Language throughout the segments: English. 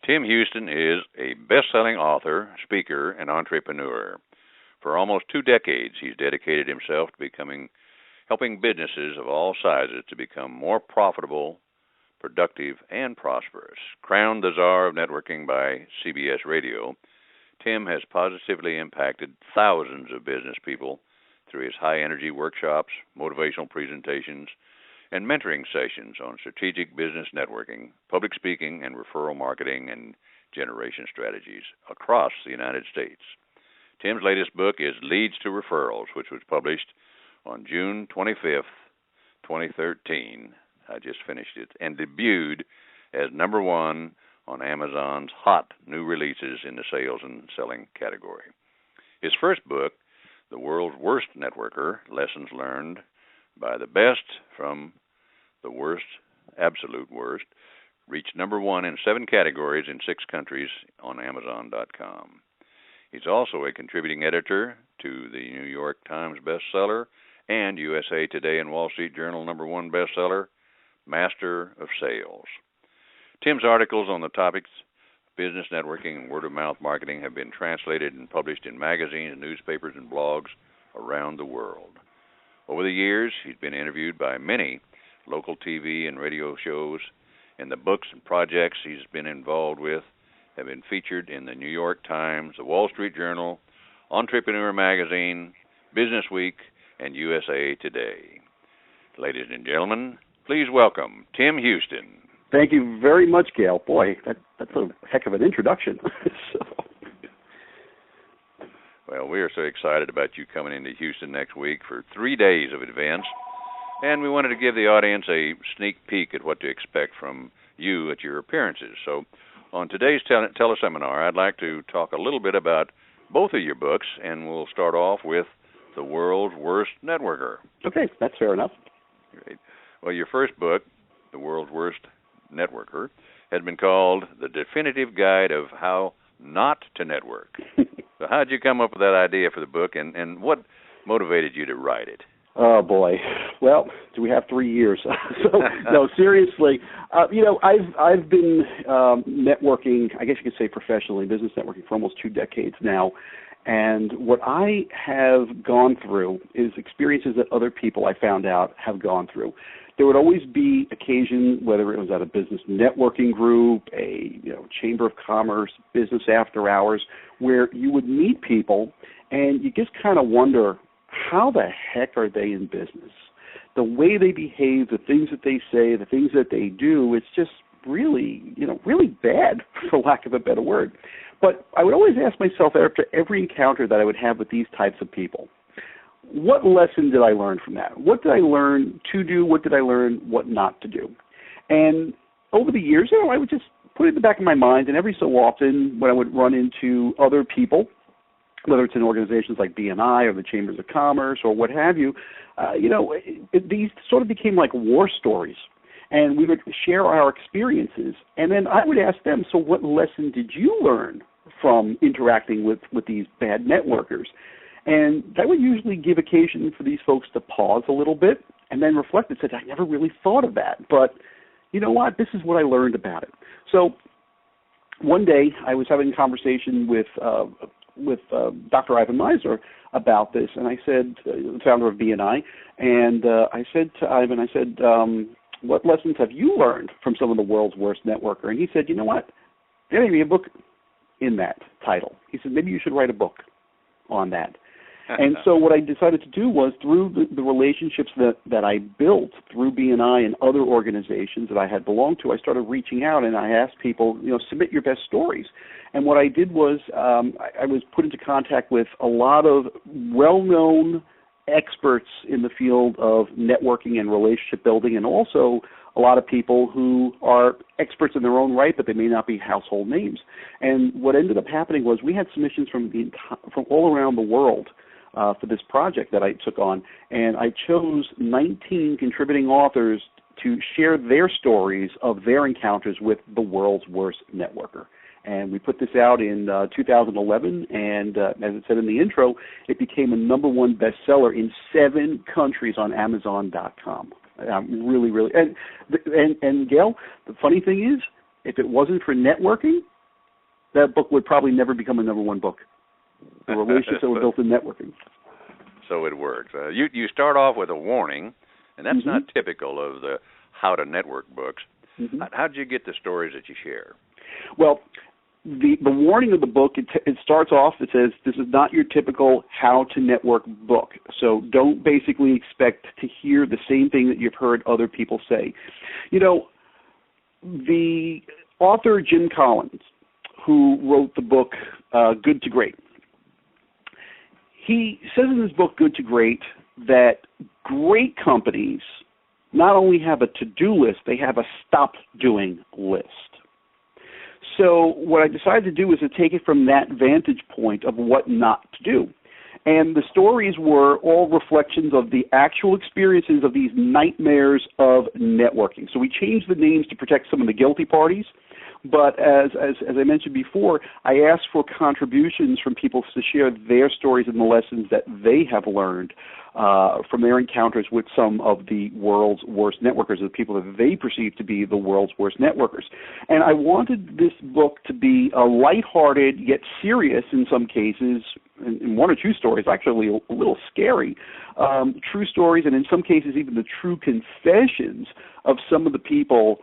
Tim Houston is a best-selling author, speaker, and entrepreneur. For almost 2 decades, he's dedicated himself to helping businesses of all sizes to become more profitable, productive, and prosperous. Crowned the Czar of Networking by CBS Radio, Tim has positively impacted thousands of business people through his high-energy workshops, motivational presentations, and mentoring sessions on strategic business networking, public speaking, and referral marketing and generation strategies across the United States. Tim's latest book is Leads to Referrals, which was published on June 25th, 2013. I just finished it, and debuted as #1 on Amazon's hot new releases in the sales and selling category. His first book, The World's Worst Networker, Lessons Learned by the Best from the Worst, Absolute Worst, reached #1 in 7 categories in 6 countries on Amazon.com. He's also a contributing editor to the New York Times bestseller and USA Today and Wall Street Journal #1 bestseller, Master of Sales. Tim's articles on the topics of business networking and word-of-mouth marketing have been translated and published in magazines, newspapers, and blogs around the world. Over the years, he's been interviewed by many local TV and radio shows, and the books and projects he's been involved with have been featured in the New York Times, the Wall Street Journal, Entrepreneur Magazine, Business Week, and USA Today. Ladies and gentlemen, please welcome Tim Houston. Thank you very much, Gail. Boy, that's a heck of an introduction. Well, we are so excited about you coming into Houston next week for 3 days of events, and we wanted to give the audience a sneak peek at what to expect from you at your appearances. So on today's teleseminar, I'd like to talk a little bit about both of your books, and we'll start off with The World's Worst Networker. Okay, that's fair enough. Great. Well, your first book, The World's Worst Networker, has been called The Definitive Guide of How Not to Network. So how did you come up with that idea for the book, and what motivated you to write it? Oh, boy. Well, do we have 3 years? So, no, seriously. I've been networking, I guess you could say professionally, business networking for almost 2 decades now. And what I have gone through is experiences that other people, I found out, have gone through. There would always be occasion, whether it was at a business networking group, a chamber of commerce, business after hours, where you would meet people and you just kind of wonder, how the heck are they in business? The way they behave, the things that they say, the things that they do, it's just really, really bad, for lack of a better word. But I would always ask myself after every encounter that I would have with these types of people, what lesson did I learn from that? What did I learn to do? What did I learn what not to do? And over the years, I would just put it in the back of my mind, and every so often when I would run into other people, whether it's in organizations like BNI or the Chambers of Commerce or what have you, these sort of became like war stories. And we would share our experiences. And then I would ask them, so what lesson did you learn from interacting with these bad networkers? And that would usually give occasion for these folks to pause a little bit and then reflect and say, I never really thought of that. But you know what? This is what I learned about it. So one day I was having a conversation with Dr. Ivan Meisner about this, and I said, the founder of BNI, and I said to Ivan, what lessons have you learned from some of the world's worst networker? And he said, you know what? There may be a book in that title. He said, maybe you should write a book on that. And so what I decided to do was, through the relationships that I built through BNI and other organizations that I had belonged to, I started reaching out and I asked people, submit your best stories. And what I did was I was put into contact with a lot of well-known experts in the field of networking and relationship building, and also a lot of people who are experts in their own right, but they may not be household names. And what ended up happening was we had submissions from all around the world for this project that I took on, and I chose 19 contributing authors to share their stories of their encounters with the world's worst networker. And we put this out in 2011, and as it said in the intro, it became a #1 bestseller in 7 countries on Amazon.com. Really, and Gail, the funny thing is, if it wasn't for networking, that book would probably never become a number one book. The relationships that were built in networking. So it works. You start off with a warning, and that's Mm-hmm. not typical of the How to Network books. Mm-hmm. How did you get the stories that you share? Well, the warning of the book, it starts off, it says, this is not your typical How to Network book. So don't basically expect to hear the same thing that you've heard other people say. You know, the author Jim Collins, who wrote the book Good to Great, he says in his book Good to Great that great companies not only have a to-do list, they have a stop doing list. So what I decided to do is to take it from that vantage point of what not to do. And the stories were all reflections of the actual experiences of these nightmares of networking. So we changed the names to protect some of the guilty parties. But as I mentioned before, I asked for contributions from people to share their stories and the lessons that they have learned from their encounters with some of the world's worst networkers, the people that they perceive to be the world's worst networkers. And I wanted this book to be a lighthearted yet serious in some cases, in one or two stories, actually a little scary, true stories, and in some cases even the true confessions of some of the people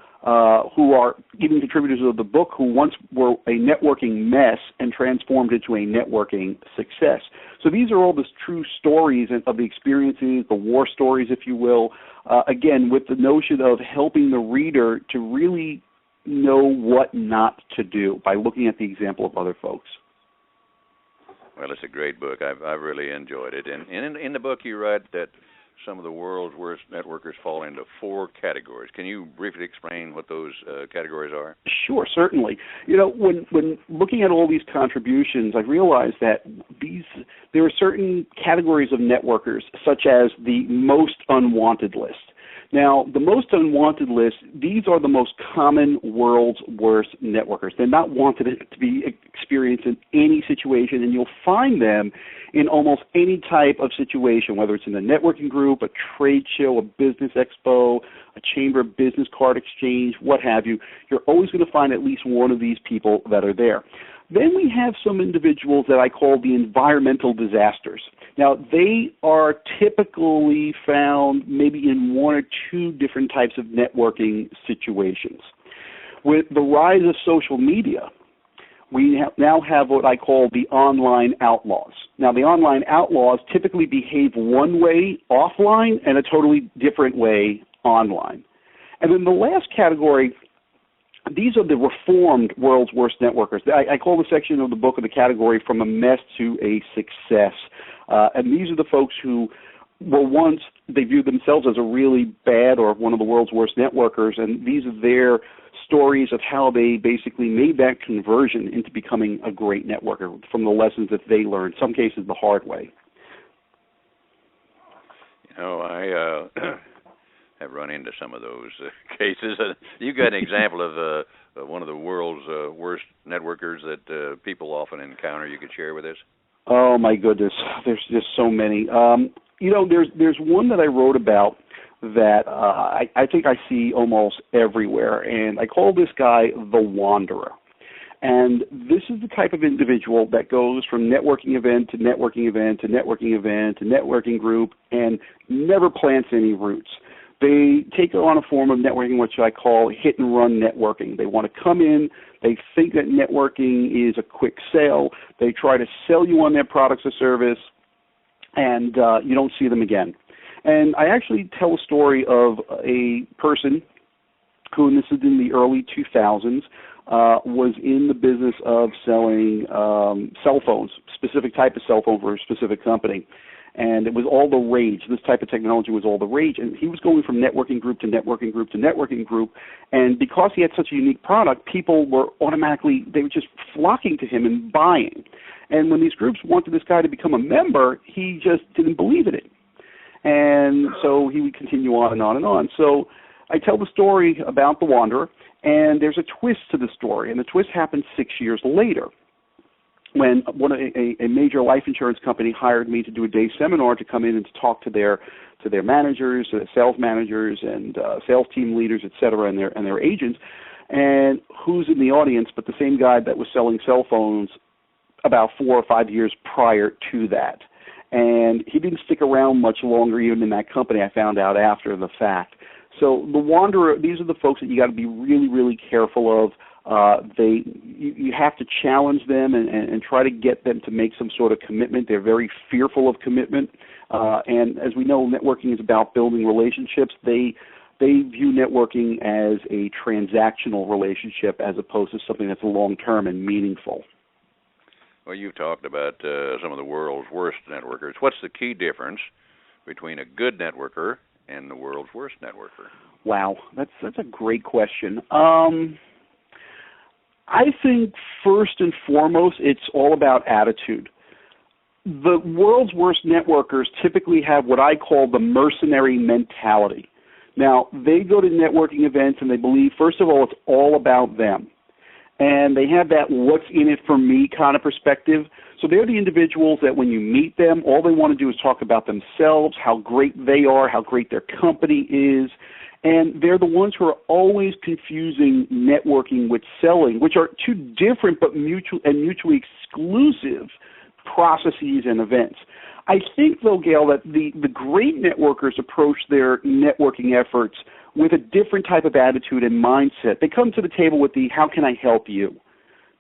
who are even contributors of the book who once were a networking mess and transformed into a networking success. So these are all the true stories of the experiences, the war stories, if you will, again, with the notion of helping the reader to really know what not to do by looking at the example of other folks. Well, it's a great book. I've really enjoyed it. And in the book you write that some of the world's worst networkers fall into 4 categories. Can you briefly explain what those categories are? Sure, certainly. You know, when looking at all these contributions, I realized that there are certain categories of networkers, such as the most unwanted list. Now, the most unwanted list, these are the most common world's worst networkers. They're not wanted to be experienced in any situation, and you'll find them in almost any type of situation, whether it's in a networking group, a trade show, a business expo, a chamber of business card exchange, what have you. You're always going to find at least one of these people that are there. Then we have some individuals that I call the environmental disasters. Now, they are typically found maybe in 1 or 2 different types of networking situations. With the rise of social media, we now have what I call the online outlaws. Now, the online outlaws typically behave one way offline and a totally different way online. And then the last category, these are the reformed world's worst networkers. I call the section of the book of the category From a Mess to a Success. And these are the folks who were once, they viewed themselves as a really bad or one of the world's worst networkers, and these are their stories of how they basically made that conversion into becoming a great networker from the lessons that they learned, some cases the hard way. You know, I have run into some of those cases. You got an example of one of the world's worst networkers that people often encounter you could share with us? Oh, my goodness. There's just so many. You know, there's one that I wrote about that I think I see almost everywhere, and I call this guy the Wanderer. And this is the type of individual that goes from networking event to networking event to networking event to networking group and never plants any roots. They take on a form of networking which I call hit-and-run networking. They want to come in, they think that networking is a quick sale, they try to sell you on their products or service, and you don't see them again. And I actually tell a story of a person who, and this is in the early 2000s, was in the business of selling cell phones, specific type of cell phone for a specific company. And it was all the rage. This type of technology was all the rage. And he was going from networking group to networking group to networking group. And because he had such a unique product, people were automatically, they were just flocking to him and buying. And when these groups wanted this guy to become a member, he just didn't believe in it. And so he would continue on and on and on. So I tell the story about the Wanderer, and there's a twist to the story. And the twist happened 6 years later, when a major life insurance company hired me to do a day seminar to come in and to talk to their managers, sales managers, and sales team leaders, et cetera, and their agents. And who's in the audience, but the same guy that was selling cell phones about 4 or 5 years prior to that. And he didn't stick around much longer even in that company, I found out after the fact. So the wanderer, these are the folks that you got to be really, really careful of. You have to challenge them and try to get them to make some sort of commitment. They're very fearful of commitment. And as we know, networking is about building relationships. They view networking as a transactional relationship as opposed to something that's long-term and meaningful. Well, you've talked about some of the world's worst networkers. What's the key difference between a good networker and the world's worst networker? Wow, that's a great question. I think first and foremost, it's all about attitude. The world's worst networkers typically have what I call the mercenary mentality. Now, they go to networking events and they believe, first of all, it's all about them. And they have that what's in it for me kind of perspective. So they're the individuals that when you meet them, all they want to do is talk about themselves, how great they are, how great their company is. And they're the ones who are always confusing networking with selling, which are two different but mutually exclusive processes and events. I think, though, Gail, that the great networkers approach their networking efforts with a different type of attitude and mindset. They come to the table with the how can I help you?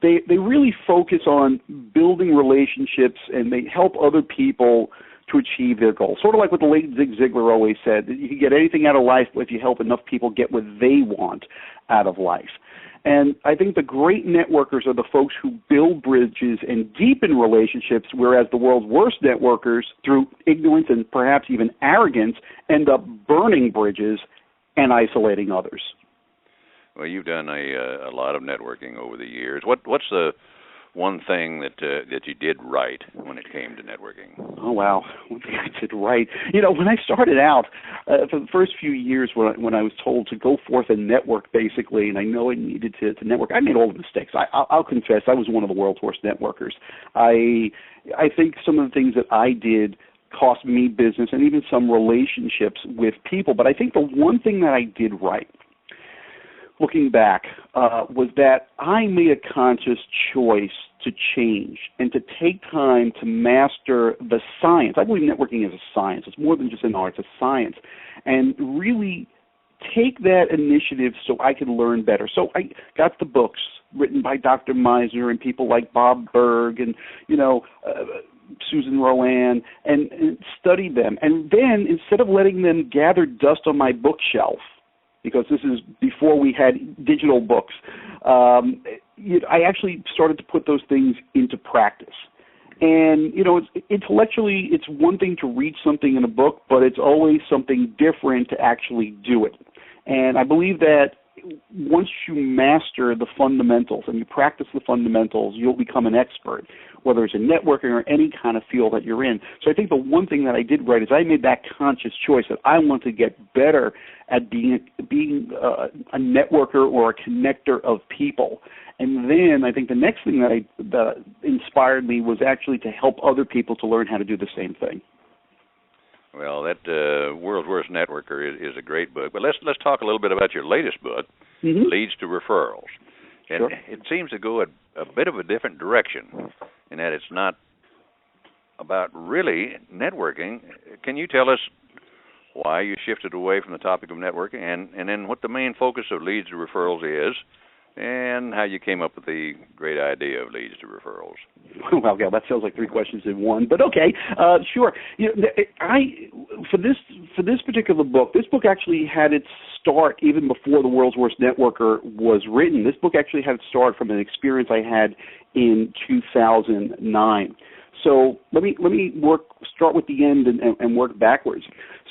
They really focus on building relationships, and they help other people to achieve their goals. Sort of like what the late Zig Ziglar always said, that you can get anything out of life if you help enough people get what they want out of life. And I think the great networkers are the folks who build bridges and deepen relationships, whereas the world's worst networkers, through ignorance and perhaps even arrogance, end up burning bridges and isolating others. Well, you've done a lot of networking over the years. What's the one thing that you did right when it came to networking? Oh, wow. One thing I did right. You know, when I started out, for the first few years when I was told to go forth and network, basically, and I know I needed to network, I made all the mistakes. I'll confess, I was one of the world's worst networkers. I think some of the things that I did cost me business and even some relationships with people. But I think the one thing that I did right, looking back, was that I made a conscious choice to change and to take time to master the science. I believe networking is a science. It's more than just an art. It's a science. And really take that initiative so I could learn better. So I got the books written by Dr. Meisner and people like Bob Berg and, Susan Rowan, and studied them. And then instead of letting them gather dust on my bookshelf, because this is before we had digital books, I actually started to put those things into practice. And, intellectually, it's one thing to read something in a book, but it's always something different to actually do it. And I believe that once you master the fundamentals and you practice the fundamentals, you'll become an expert, whether it's in networking or any kind of field that you're in. So I think the one thing that I did right is I made that conscious choice that I want to get better at being a networker or a connector of people. And then I think the next thing that inspired me was actually to help other people to learn how to do the same thing. Well, that World's Worst Networker is a great book. But let's talk a little bit about your latest book, Leads to Referrals. And Sure. It seems to go a bit of a different direction in that it's not about really networking. Can you tell us why you shifted away from the topic of networking and then what the main focus of Leads to Referrals is and how you came up with the great idea of Leads to Referrals? Well, Gail, that sounds like three questions in one, but okay, sure. For this particular book, this book actually had its start even before The World's Worst Networker was written. This book actually had its start from an experience I had in 2009. So let me start with the end and work backwards.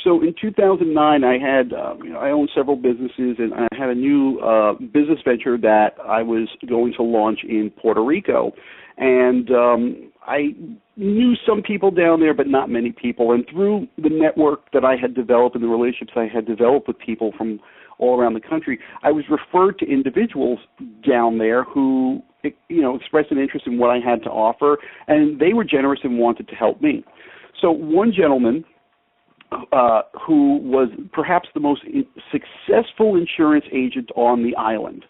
So in 2009, I owned several businesses, and I had a new business venture that I was going to launch in Puerto Rico. And I knew some people down there, but not many people. And through the network that I had developed and the relationships I had developed with people from all around the country, I was referred to individuals down there who, expressed an interest in what I had to offer, and they were generous and wanted to help me. So one gentleman who was perhaps the most successful insurance agent on the island,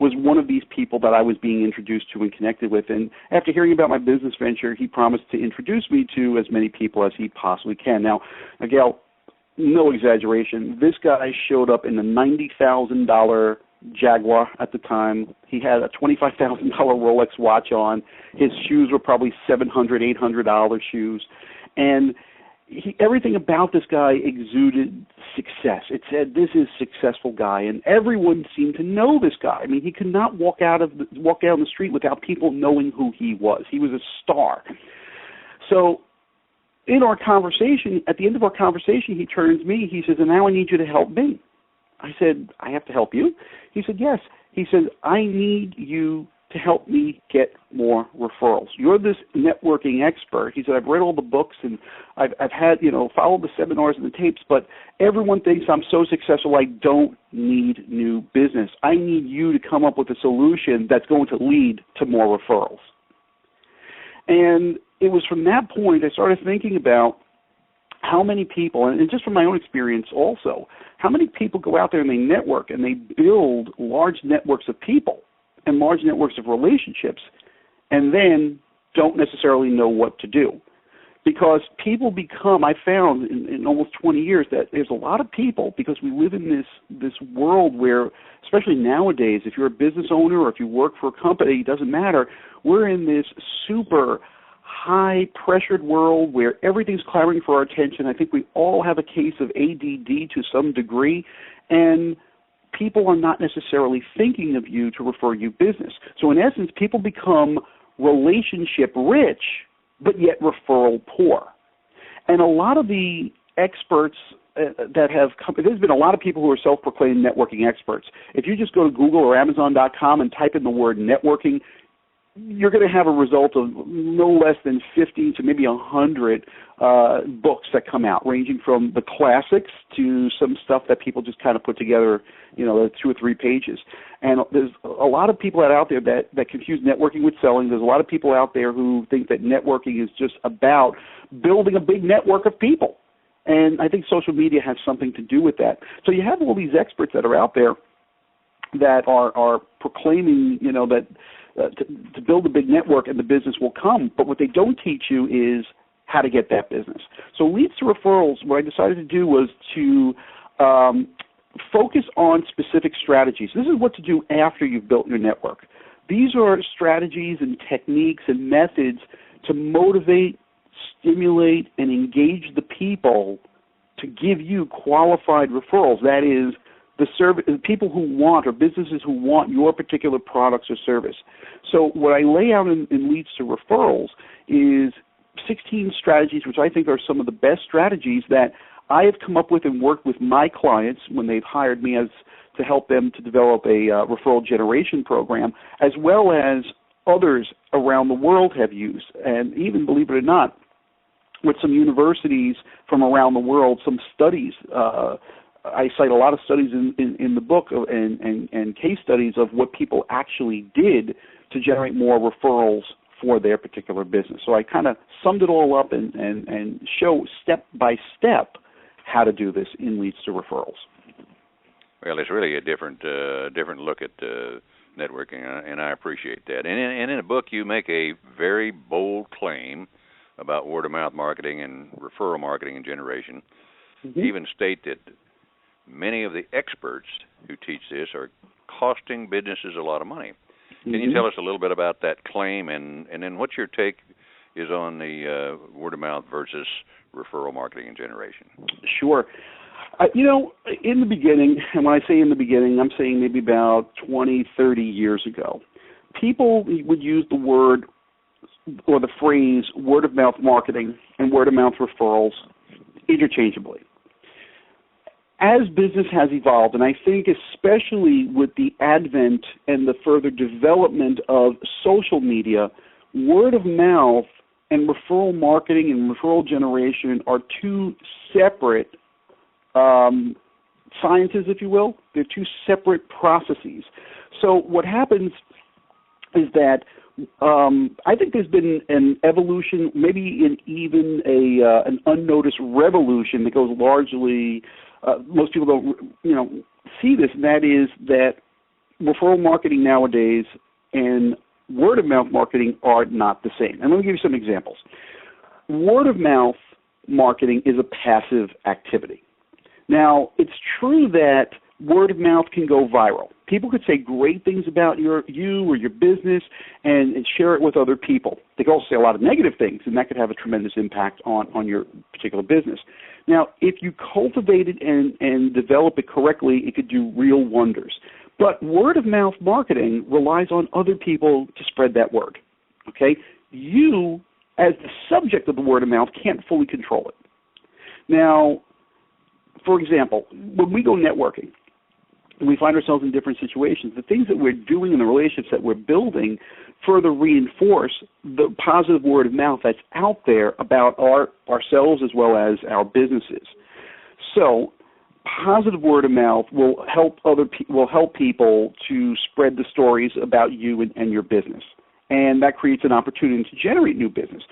was one of these people that I was being introduced to and connected with. And after hearing about my business venture, he promised to introduce me to as many people as he possibly can. Now, Miguel, no exaggeration, this guy showed up in a $90,000 Jaguar at the time. He had a $25,000 Rolex watch on. His shoes were probably $700, $800 shoes. And everything about this guy exuded success. It said, this is a successful guy, and everyone seemed to know this guy. I mean, he could not walk down the street without people knowing who he was. He was a star. So in our conversation, at the end of our conversation, he turns to me, he says, and now I need you to help me. I said, I have to help you? He said, yes. He said, I need you to help me get more referrals. You're this networking expert. He said, I've read all the books and I've had, followed the seminars and the tapes, but everyone thinks I'm so successful I don't need new business. I need you to come up with a solution that's going to lead to more referrals. And it was from that point I started thinking about how many people, and just from my own experience also, how many people go out there and they network and they build large networks of people and large networks of relationships and then don't necessarily know what to do. Because people become, I found in almost 20 years that there's a lot of people, because we live in this world where, especially nowadays, if you're a business owner or if you work for a company, it doesn't matter, we're in this super high-pressured world where everything's clamoring for our attention. I think we all have a case of ADD to some degree, and people are not necessarily thinking of you to refer you business. So in essence, people become relationship rich, but yet referral poor. And a lot of the experts that have come, there's been a lot of people who are self-proclaimed networking experts. If you just go to Google or Amazon.com and type in the word networking, you're going to have a result of no less than 50 to maybe 100 books that come out, ranging from the classics to some stuff that people just kind of put together, 2 or 3 pages. And there's a lot of people out there that confuse networking with selling. There's a lot of people out there who think that networking is just about building a big network of people. And I think social media has something to do with that. So you have all these experts that are out there that are proclaiming, that to build a big network and the business will come. But what they don't teach you is how to get that business. So Leads to Referrals, what I decided to do was to focus on specific strategies. This is what to do after you've built your network. These are strategies and techniques and methods to motivate, stimulate, and engage the people to give you qualified referrals. That is, the people who want, or businesses who want your particular products or service. So what I lay out in Leads to Referrals is 16 strategies, which I think are some of the best strategies that I have come up with and worked with my clients when they've hired me to help them to develop a referral generation program, as well as others around the world have used. And even, believe it or not, with some universities from around the world, some studies, I cite a lot of studies in the book and case studies of what people actually did to generate more referrals for their particular business. So I kind of summed it all up and show step by step how to do this in Leads to Referrals. Well, it's really a different look at networking, and I appreciate that. And in the book, you make a very bold claim about word-of-mouth marketing and referral marketing and generation. Mm-hmm. You even state that many of the experts who teach this are costing businesses a lot of money. Can you tell us a little bit about that claim, and then what your take is on the word-of-mouth versus referral marketing and generation? Sure. In the beginning, and when I say in the beginning, I'm saying maybe about 20, 30 years ago, people would use the word or the phrase word-of-mouth marketing and word-of-mouth referrals interchangeably. As business has evolved, and I think especially with the advent and the further development of social media, word of mouth and referral marketing and referral generation are two separate sciences, if you will. They're two separate processes. So what happens is that I think there's been an evolution, maybe even an unnoticed revolution that goes largely. Most people don't, see this, and that is that referral marketing nowadays and word of mouth marketing are not the same. And let me give you some examples. Word of mouth marketing is a passive activity. Now, it's true that word of mouth can go viral. People could say great things about you or your business and share it with other people. They could also say a lot of negative things, and that could have a tremendous impact on your particular business. Now, if you cultivate it and develop it correctly, it could do real wonders. But word of mouth marketing relies on other people to spread that word. Okay? You, as the subject of the word of mouth, can't fully control it. Now, for example, when we go networking, we find ourselves in different situations. The things that we're doing and the relationships that we're building further reinforce the positive word of mouth that's out there about ourselves as well as our businesses. So, positive word of mouth will help people to spread the stories about you and your business, and that creates an opportunity to generate new business.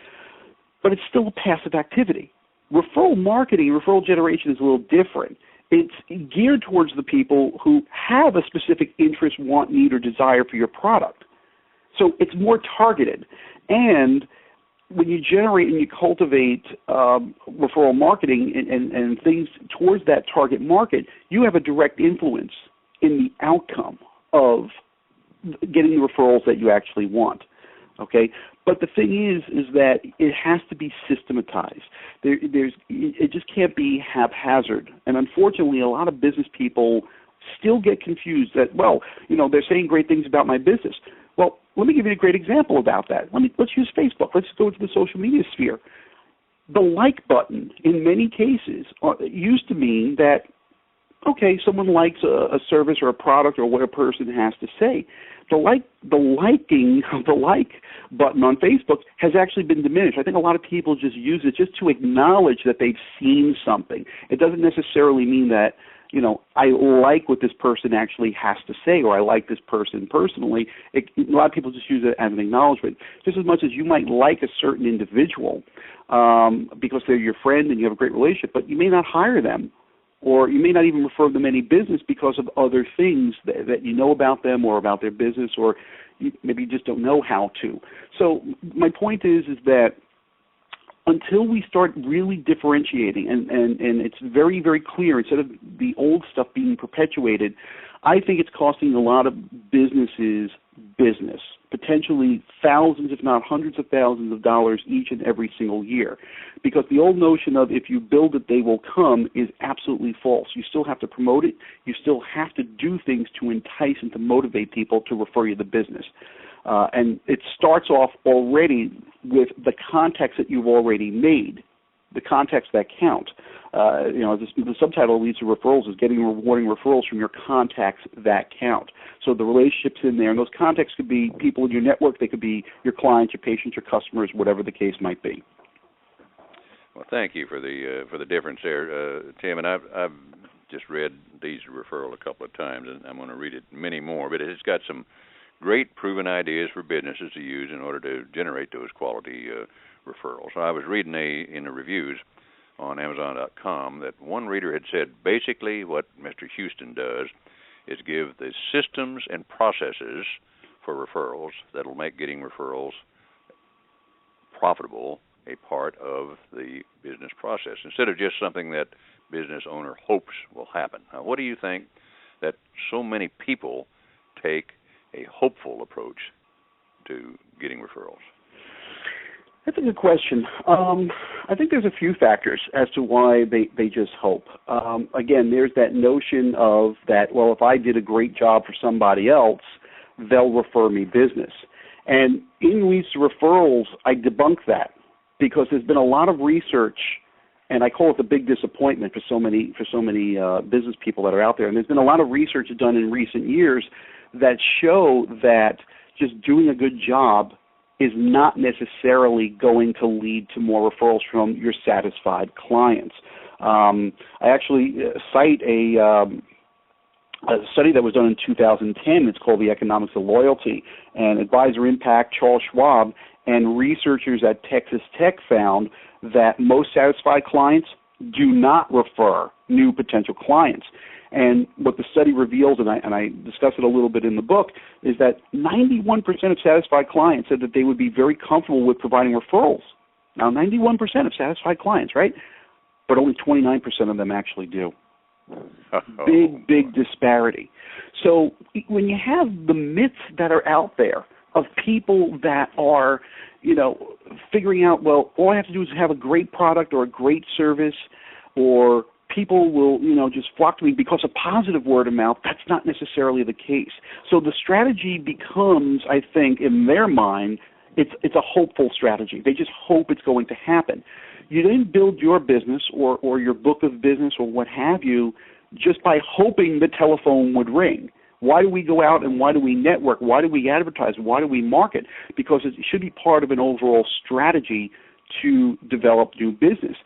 But it's still a passive activity. Referral marketing, referral generation is a little different. It's geared towards the people who have a specific interest, want, need, or desire for your product. So it's more targeted. And when you generate and you cultivate referral marketing and things towards that target market, you have a direct influence in the outcome of getting the referrals that you actually want. Okay, but the thing is that it has to be systematized. It just can't be haphazard. And unfortunately, a lot of business people still get confused that, well, they're saying great things about my business. Well, let me give you a great example about that. Let's use Facebook. Let's go to the social media sphere. The like button, in many cases, used to mean that, okay, someone likes a service or a product or what a person has to say. The liking of the like button on Facebook has actually been diminished. I think a lot of people just use it just to acknowledge that they've seen something. It doesn't necessarily mean that, I like what this person actually has to say, or I like this person personally. A lot of people just use it as an acknowledgement. Just as much as you might like a certain individual because they're your friend and you have a great relationship, but you may not hire them, or you may not even refer them any business because of other things that you know about them or about their business, or maybe you just don't know how to. So my point is that until we start really differentiating and it's very, very clear, instead of the old stuff being perpetuated, I think it's costing a lot of businesses business, potentially thousands, if not hundreds of thousands of dollars each and every single year. Because the old notion of if you build it, they will come is absolutely false. You still have to promote it. You still have to do things to entice and to motivate people to refer you the business. And it starts off already with the contacts that you've already made, the contacts that count. The subtitle leads to referrals is getting rewarding referrals from your contacts that count. So the relationships in there, and those contacts could be people in your network. They could be your clients, your patients, your customers, whatever the case might be. Well, thank you for the difference there, Tim. And I've just read these Referral a couple of times, and I'm going to read it many more. But it's got some great proven ideas for businesses to use in order to generate those quality referrals. So I was reading in the reviews on Amazon.com that one reader had said basically what Mr. Houston does is give the systems and processes for referrals that will make getting referrals profitable a part of the business process instead of just something that business owner hopes will happen. Now, what do you think that so many people take a hopeful approach to getting referrals? That's a good question. I think there's a few factors as to why they just hope. Again, there's that notion of that, well, if I did a great job for somebody else, they'll refer me business. And in Leads to Referrals, I debunk that because there's been a lot of research, and I call it the big disappointment for so many business people that are out there. And there's been a lot of research done in recent years that show that just doing a good job is not necessarily going to lead to more referrals from your satisfied clients. I actually cite a study that was done in 2010. It's called The Economics of Loyalty. And Advisor Impact, Charles Schwab, and researchers at Texas Tech found that most satisfied clients do not refer new potential clients. And what the study reveals, and I discuss it a little bit in the book, is that 91% of satisfied clients said that they would be very comfortable with providing referrals. Now, 91% of satisfied clients, right? But only 29% of them actually do. Big disparity. So when you have the myths that are out there of people that are, figuring out, well, all I have to do is have a great product or a great service, or people will, just flock to me because of positive word of mouth, that's not necessarily the case. So the strategy becomes, I think, in their mind, it's a hopeful strategy. They just hope it's going to happen. You didn't build your business or your book of business or what have you just by hoping the telephone would ring. Why do we go out and why do we network? Why do we advertise? Why do we market? Because it should be part of an overall strategy to develop new business.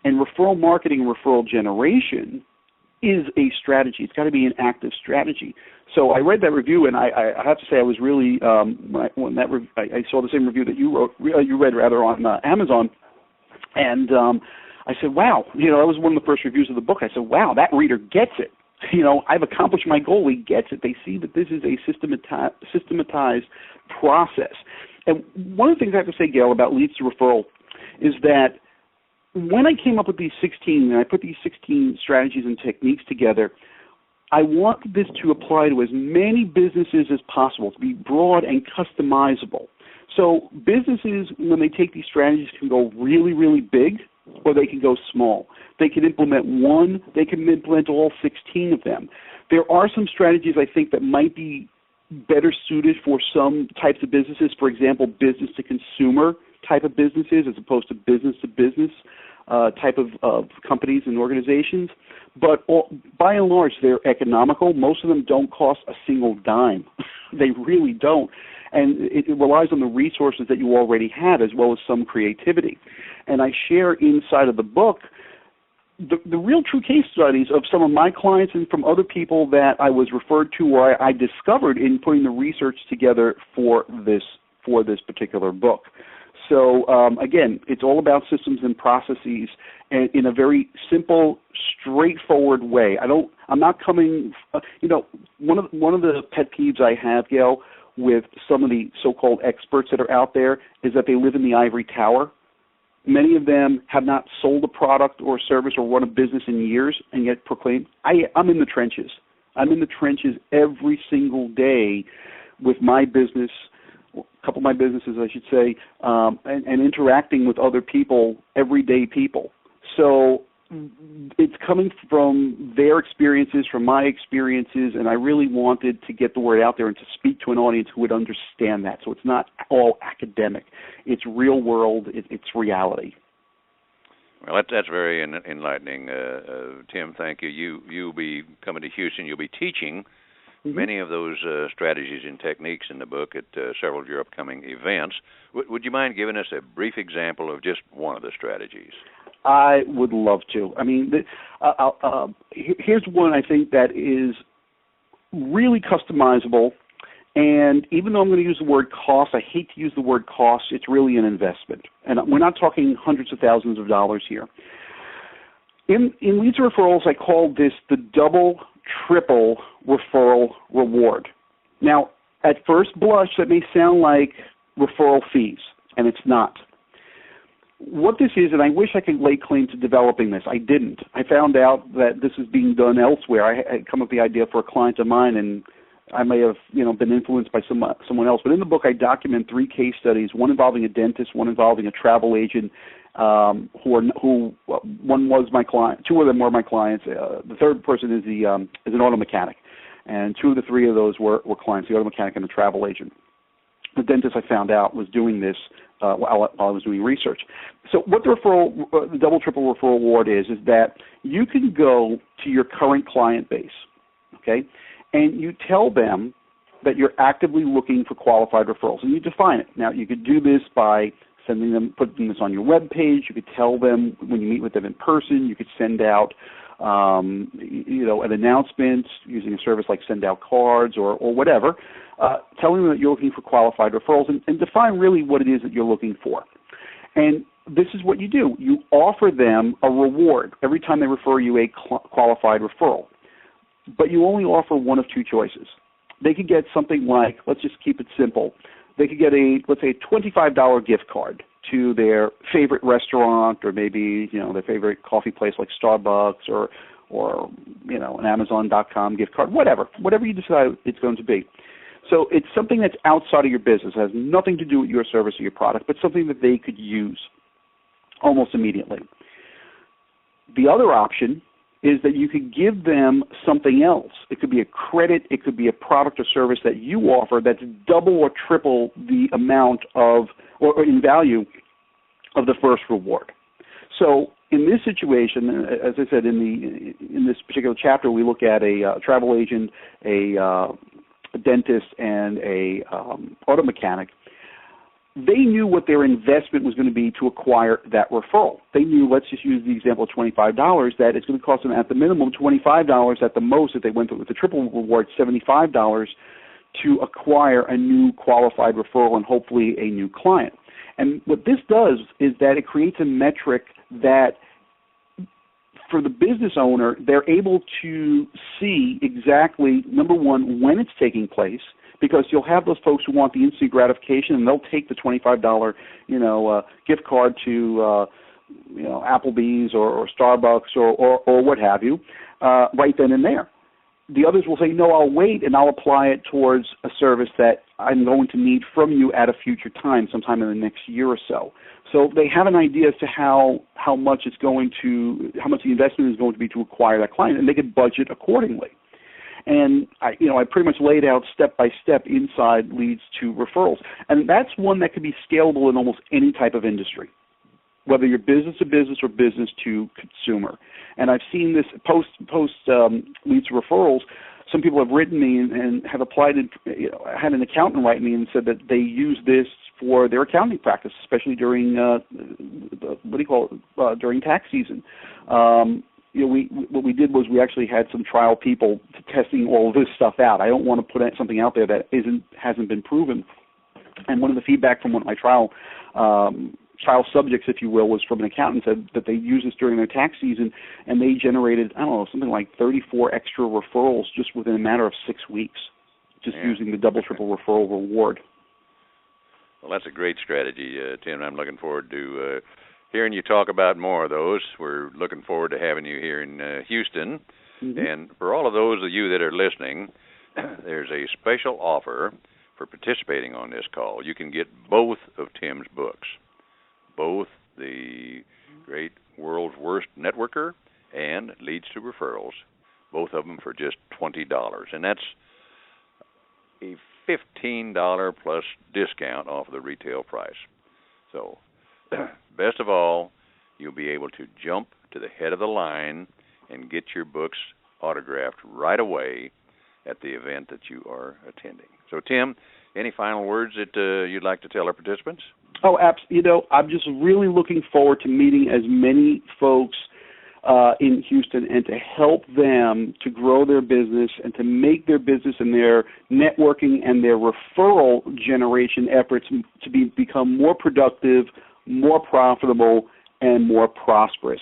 And referral marketing and referral generation is a strategy. It's got to be an active strategy. So I read that review, and I have to say I was really I saw the same review that you read on Amazon, and I said, wow, that was one of the first reviews of the book. I said, wow, that reader gets it. I've accomplished my goal. He gets it. They see that this is a systematized process. And one of the things I have to say, Gail, about leads to referral is that when I came up with these 16, and I put these 16 strategies and techniques together, I wanted this to apply to as many businesses as possible, to be broad and customizable. So businesses, when they take these strategies, can go really, really big, or they can go small. They can implement one. They can implement all 16 of them. There are some strategies, I think, that might be better suited for some types of businesses. For example, business-to-consumer type of businesses as opposed to business-to-business type of companies and organizations. But by and large, they're economical. Most of them don't cost a single dime. They really don't. And it relies on the resources that you already have as well as some creativity. And I share inside of the book the real true case studies of some of my clients and from other people that I was referred to or I discovered in putting the research together for this particular book. So, again, it's all about systems and processes and in a very simple, straightforward way. I'm not coming, one of the pet peeves I have, Gail, with some of the so-called experts that are out there is that they live in the ivory tower. Many of them have not sold a product or service or run a business in years and yet proclaim, I'm in the trenches. I'm in the trenches every single day with my business, a couple of my businesses, I should say, and interacting with other people, everyday people. So it's coming from their experiences, from my experiences, and I really wanted to get the word out there and to speak to an audience who would understand that. So it's not all academic. It's real world. It's reality. Well, that's very enlightening, Tim. Thank you. You'll be coming to Houston. You'll be teaching many of those strategies and techniques in the book at several of your upcoming events. Would you mind giving us a brief example of just one of the strategies? I would love to. I mean, here's one I think that is really customizable, and even though I'm going to use the word cost, I hate to use the word cost. It's really an investment, and we're not talking hundreds of thousands of dollars here. In leads and referrals, I call this the double, triple referral reward. Now, at first blush, that may sound like referral fees, and it's not. What this is, and I wish I could lay claim to developing this. I didn't. I found out that this is being done elsewhere. I had come up with the idea for a client of mine, and I may have been influenced by someone else. But in the book, I document 3 case studies: one involving a dentist, one involving a travel agent. One was my client. 2 of them were my clients. The third person is an auto mechanic, and 2 of the 3 of those were clients: the auto mechanic and the travel agent. The dentist, I found out, was doing this while I was doing research. So what the double, triple referral reward is that you can go to your current client base, okay, and you tell them that you're actively looking for qualified referrals, and you define it. Now, you could do this by putting this on your web page. You could tell them when you meet with them in person. You could send out an announcement using a service like send out cards or whatever, telling them that you're looking for qualified referrals and define really what it is that you're looking for. And this is what you do. You offer them a reward every time they refer you a qualified referral. but you only offer one of two choices. They could get something like, let's just keep it simple. They could get let's say, a $25 gift card to their favorite restaurant, or maybe, their favorite coffee place like Starbucks, or an Amazon.com gift card, whatever you decide it's going to be. So it's something that's outside of your business. It has nothing to do with your service or your product, but something that they could use almost immediately. The other option is that you could give them something else. It could be a credit, it could be a product or service that you offer that's double or triple the amount of, or in value, of the first reward. So in this situation, as I said, in this particular chapter, we look at a travel agent, a dentist, and a auto mechanic. They knew what their investment was going to be to acquire that referral. They knew, let's just use the example of $25, that it's going to cost them at the minimum $25, at the most, if they went with the triple reward, $75 to acquire a new qualified referral and hopefully a new client. And what this does is that it creates a metric that, for the business owner, they're able to see exactly, number one, when it's taking place, because you'll have those folks who want the instant gratification, and they'll take the $25, gift card to, Applebee's or Starbucks or what have you, right then and there. The others will say, no, I'll wait, and I'll apply it towards a service that I'm going to need from you at a future time, sometime in the next year or so. So they have an idea as to how much the investment is going to be to acquire that client, and they can budget accordingly. And I pretty much laid out step by step inside leads to referrals, and that's one that could be scalable in almost any type of industry, whether you're business to business or business to consumer. And I've seen this post leads to referrals. Some people have written me and have applied it. Had an accountant write me and said that they use this for their accounting practice, especially during during tax season. What we did was we actually had some trial people testing all of this stuff out. I don't want to put something out there that hasn't been proven. And one of the feedback from one of my trial subjects, if you will, was from an accountant, said that they used this during their tax season, and they generated, something like 34 extra referrals just within a matter of 6 weeks, just using the double, triple referral reward. Well, that's a great strategy, Tim. I'm looking forward to hearing you talk about more of those. We're looking forward to having you here in Houston. Mm-hmm. And for all of those of you that are listening, there's a special offer for participating on this call. You can get both of Tim's books, both The Great World's Worst Networker and Leads to Referrals, both of them for just $20. And that's a $15 plus discount off of the retail price. So, best of all, you'll be able to jump to the head of the line and get your books autographed right away at the event that you are attending. So, Tim, any final words that you'd like to tell our participants? Oh, I'm just really looking forward to meeting as many folks in Houston and to help them to grow their business and to make their business and their networking and their referral generation efforts to become more productive, more profitable, and more prosperous.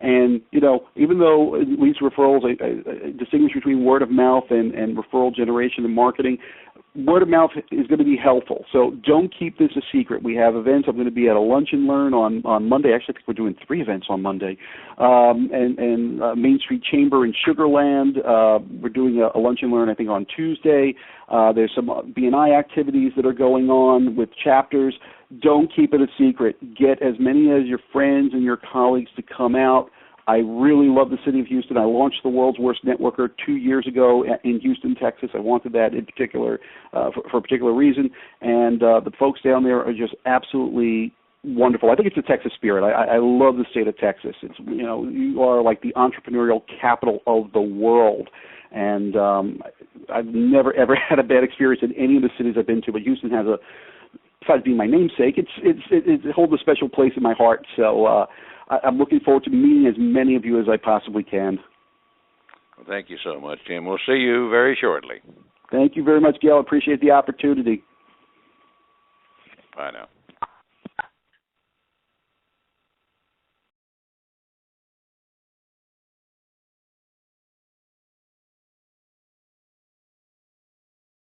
And, even though it leads to referrals, I distinguish between word of mouth and referral generation and marketing. Word of mouth is going to be helpful, so don't keep this a secret. We have events. I'm going to be at a Lunch and Learn on Monday. Actually, I think we're doing 3 events on Monday. And Main Street Chamber in Sugar Land. We're doing a Lunch and Learn, I think, on Tuesday. There's some BNI activities that are going on with chapters. Don't keep it a secret. Get as many as your friends and your colleagues to come out. I really love the city of Houston. I launched the World's Worst Networker 2 years ago in Houston, Texas. I wanted that in particular for a particular reason, and the folks down there are just absolutely wonderful. I think it's the Texas spirit. I love the state of Texas. It's you are like the entrepreneurial capital of the world, and I've never ever had a bad experience in any of the cities I've been to. But Houston has besides being my namesake, it holds a special place in my heart. So. I'm looking forward to meeting as many of you as I possibly can. Well, thank you so much, Tim. We'll see you very shortly. Thank you very much, Gail. I appreciate the opportunity. Bye now.